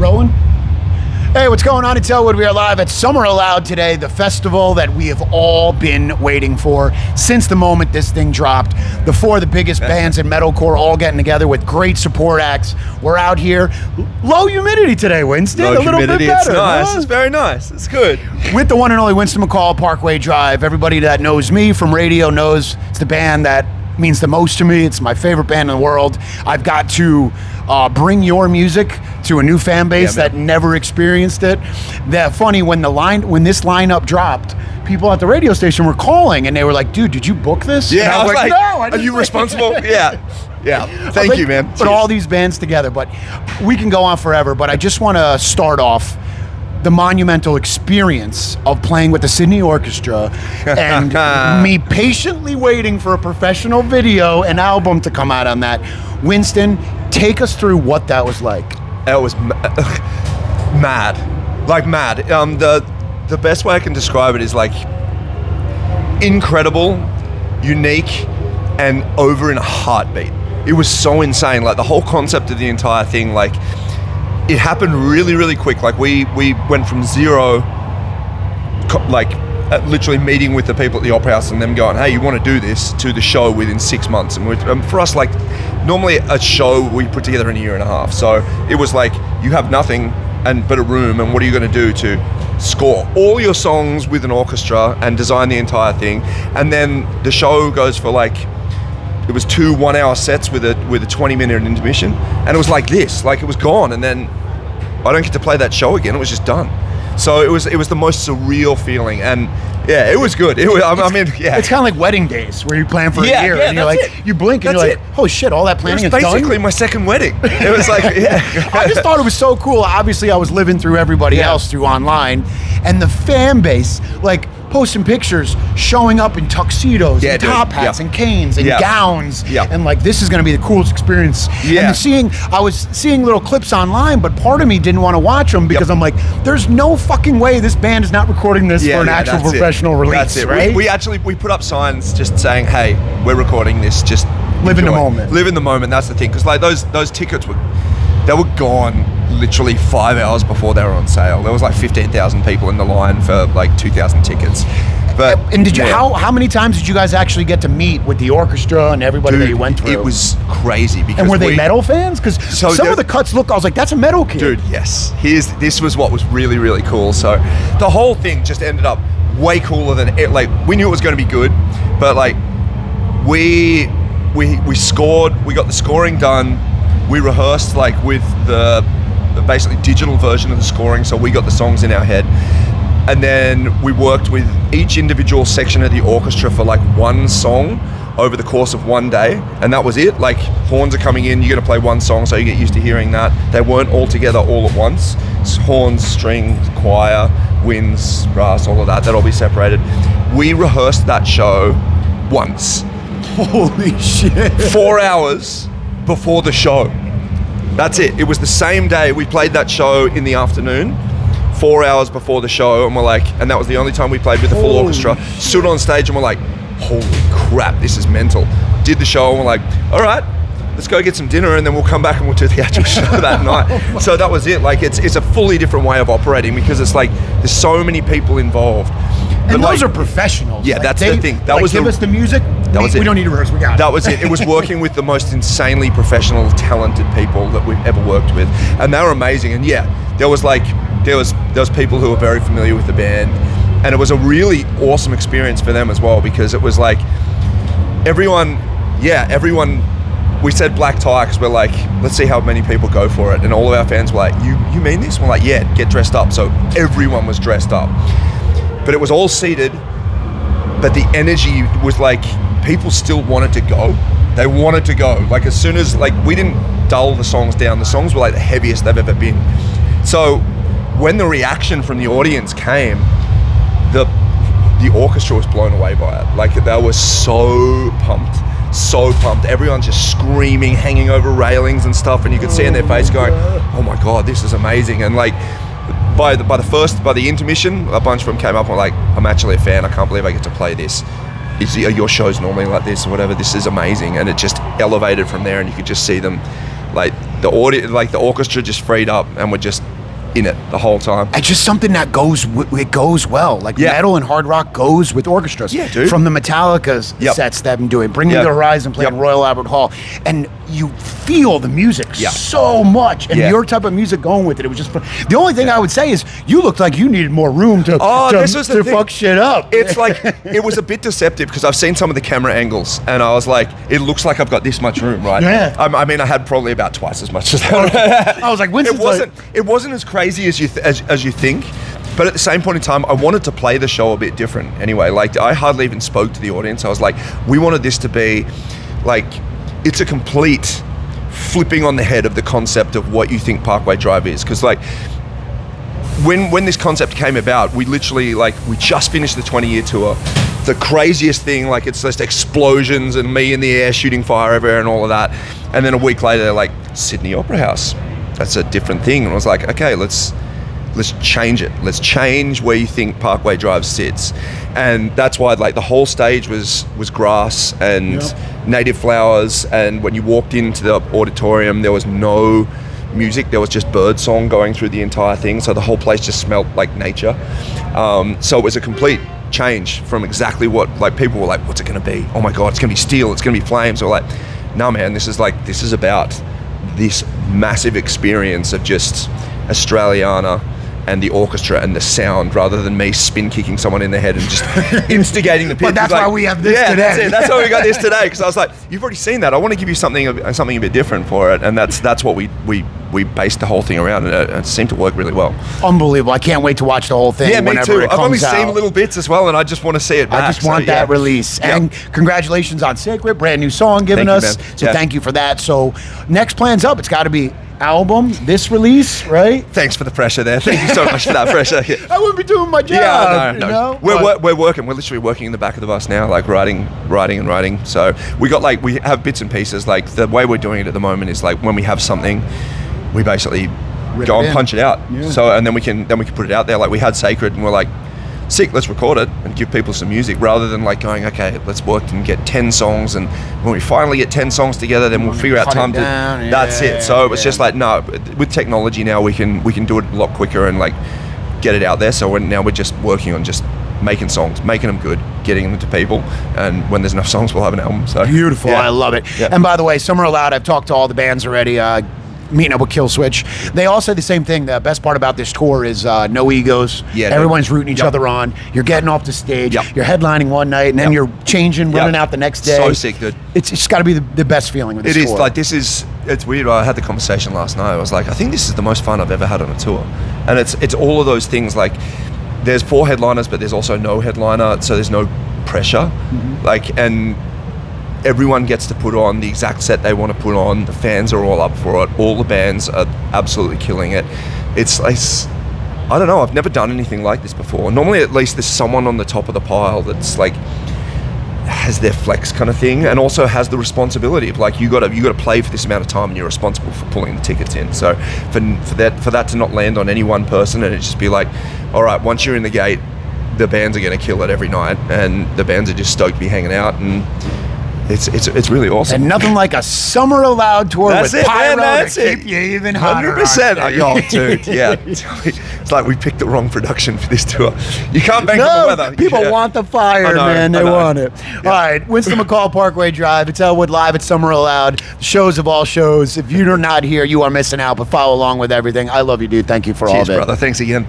Rolling? Hey, what's going on? It's Elwood. We are live at Summer Aloud today, the festival that we have all been waiting for since the moment this thing dropped. The four of the biggest bands in metalcore all getting together with great support acts. We're out here. Low humidity today, Winston. Low a little humidity, bit better. It's nice. Huh? It's very nice. It's good. With the one and only Winston McCall, Parkway Drive. Everybody that knows me from radio knows it's the band that means the most to me. It's my favorite band in the world. I've got to bring your music to a new fan base that never experienced it. That funny, when this lineup dropped, people at the radio station were calling and they were like, dude, did you book this? Yeah, I was like, no, I are didn't. you responsible? Yeah. Thank you, man. Put all these bands together, but we can go on forever, but I just want to start off the monumental experience of playing with the Sydney Orchestra and me patiently waiting for a professional video and album to come out on that. Winston, take us through what that was like. It was mad, like mad. The best way I can describe it is like incredible, unique, and over in a heartbeat. It was so insane. Like the whole concept of the entire thing, like it happened really, really quick. Like we went from zero, literally meeting with the people at the Opera House and them going, hey, you want to do this, to the show within 6 months. And for us, like normally a show we put together in a year and a half. So it was like, you have nothing but a room, and what are you going to do to score all your songs with an orchestra and design the entire thing? And then the show goes for like, it was 2 1-hour sets with a 20-minute intermission, and it was like this, like it was gone, and then I don't get to play that show again. It was just done. So it was the most surreal feeling, and yeah, it was good. It's kind of like wedding days where you plan for a year and you're like, you blink and you're like, oh shit, all that planning is done. It was basically my second wedding. It was like, I just thought it was so cool. Obviously, I was living through everybody else through online, and the fan base, like posting pictures, showing up in tuxedos and top hats and canes and gowns, and like, this is going to be the coolest experience. And I was seeing little clips online, but part of me didn't want to watch them because I'm like, there's no fucking way this band is not recording this for an actual professional release. That's it. Right? We put up signs just saying, hey, we're recording this, just live in the moment. Live in the moment. That's the thing, because like those tickets were gone literally 5 hours before they were on sale. There was like 15,000 people in the line for like 2,000 tickets. But and did you how many times did you guys actually get to meet with the orchestra and everybody that you went through? It was crazy. Because and were they metal fans? Because some of the cuts look, I was like, that's a metal kid. Dude, yes. This was what was really, really cool. So the whole thing just ended up way cooler than it. Like, we knew it was going to be good, but like we scored. We got the scoring done. We rehearsed like with the basically digital version of the scoring, so we got the songs in our head, and then we worked with each individual section of the orchestra for like one song over the course of one day, and that was it. Like, horns are coming in, you're going to play one song, so you get used to hearing that. They weren't all together all at once. It's horns, strings, choir, winds, brass, all of that, that'll be separated. We rehearsed that show once. Holy shit. 4 hours before the show. That's it. It was the same day. We played that show in the afternoon, 4 hours before the show, and we're like, and that was the only time we played with the full orchestra. Stood on stage and we're like, holy crap, this is mental. Did the show and we're like, all right, let's go get some dinner and then we'll come back and we'll do the actual show that night. So that was it. Like, it's a fully different way of operating, because it's like there's so many people involved. And but those are professionals. Yeah, like that's the thing. That was give us the music. We don't need to rehearse. We got it. That was it. It was working with the most insanely professional, talented people that we've ever worked with, and they were amazing. And yeah, there was people who were very familiar with the band, and it was a really awesome experience for them as well, because it was like everyone. We said black tie because we're like, let's see how many people go for it, and all of our fans were like, you mean this? We're like, yeah, get dressed up. So everyone was dressed up. But it was all seated, but the energy was like, people still wanted to go. They wanted to go. Like, as soon as, like, we didn't dull the songs down. The songs were like the heaviest they've ever been. So when the reaction from the audience came, the orchestra was blown away by it. Like, they were so pumped. Everyone's just screaming, hanging over railings and stuff, and you could see in their face going, oh my God, this is amazing. And like, by the intermission, a bunch of them came up and were like, I'm actually a fan, I can't believe I get to play this. Are your shows normally like this or whatever? This is amazing. And it just elevated from there, and you could just see them, like, the orchestra just freed up, and we're just in it the whole time. It's just something that it goes well. Like metal and hard rock goes with orchestras. Yeah, dude. From the Metallica's sets they've been doing, Bringing the Horizon, playing Royal Albert Hall, and you feel the music so much, and your type of music going with it. It was just fun. The only thing I would say is you looked like you needed more room to fuck shit up. It's like, it was a bit deceptive because I've seen some of the camera angles, and I was like, it looks like I've got this much room, right? Yeah. I mean, I had probably about twice as much as that. I was like, Winston's it wasn't as crazy as you think, but at the same point in time, I wanted to play the show a bit different anyway. Like, I hardly even spoke to the audience. I was like, we wanted this to be like, it's a complete flipping on the head of the concept of what you think Parkway Drive is. Because like, when this concept came about, we literally, like, we just finished the 20-year tour. The craziest thing, like, it's just explosions and me in the air shooting fire everywhere and all of that. And then a week later, they're like, Sydney Opera House. That's a different thing. And I was like, okay, let's change it. Let's change where you think Parkway Drive sits. And that's why, like, the whole stage was grass and native flowers. And when you walked into the auditorium, there was no music. There was just bird song going through the entire thing. So the whole place just smelled like nature. So it was a complete change from exactly what, like, people were like, what's it going to be? Oh my God, it's going to be steel. It's going to be flames. Or like, no, man, this is about this massive experience of just Australiana and the orchestra and the sound, rather than me spin kicking someone in the head and just instigating the people. But that's why we have this today. That's it. That's why we got this today, because I was like, you've already seen that. I want to give you something a bit different for it, and that's what we based the whole thing around, and it seemed to work really well. Unbelievable. I can't wait to watch the whole thing. Yeah, me too. I've only seen little bits as well, and I just want to see it back. I just want that release. Yep. And congratulations on Sacred, brand new song given us. So thank you for that. So next plan's up. It's got to be album, this release, right? Thanks for the pressure there. Thank you so much for that pressure. I wouldn't be doing my job. No. You know? We're working. We're literally working in the back of the bus now, like writing. So we have bits and pieces. Like, the way we're doing it at the moment is, like, when we have something, we basically go and punch it out. Yeah. So, and then we can put it out there. Like, we had Sacred, and we're like, sick, let's record it and give people some music, rather than like going, okay, let's work and get 10 songs, and when we finally get 10 songs together, then we'll figure out time to that's it. So it was just like, no, with technology now we can do it a lot quicker and like get it out there. So we're just working on just making songs, making them good, getting them to people, and when there's enough songs, we'll have an album. So beautiful. I love it. And by the way, Summer Aloud, I've talked to all the bands already, meeting up with Kill Switch. They all say the same thing. The best part about this tour is no egos. Everyone's rooting each other on. You're getting off the stage. You're headlining one night, and then you're changing, running out the next day. So sick, dude. It's got to be the best feeling with this tour. It is. Like, it's weird. I had the conversation last night. I was like, I think this is the most fun I've ever had on a tour. And it's all of those things. Like, there's 4 headliners, but there's also no headliner, so there's no pressure. Like, and everyone gets to put on the exact set they want to put on. The fans are all up for it. All the bands are absolutely killing it. It's I don't know, I've never done anything like this before. Normally, at least there's someone on the top of the pile that's like, has their flex kind of thing, and also has the responsibility of like, you got to play for this amount of time, and you're responsible for pulling the tickets in. So for that to not land on any one person, and it just be like, all right, once you're in the gate, the bands are going to kill it every night, and the bands are just stoked to be hanging out, and it's really awesome. And nothing like a Summer Aloud tour with pyro to keep you even hotter. 100%. Yo, dude, yeah. It's like we picked the wrong production for this tour. You can't bank on the weather. People want the fire, man. They want it. Yeah. All right, Winston McCall, Parkway Drive. It's Elwood live at Summer Aloud. Shows of all shows. If you're not here, you are missing out, but follow along with everything. I love you, dude. Thank you for all of it. Cheers, brother. Thanks again.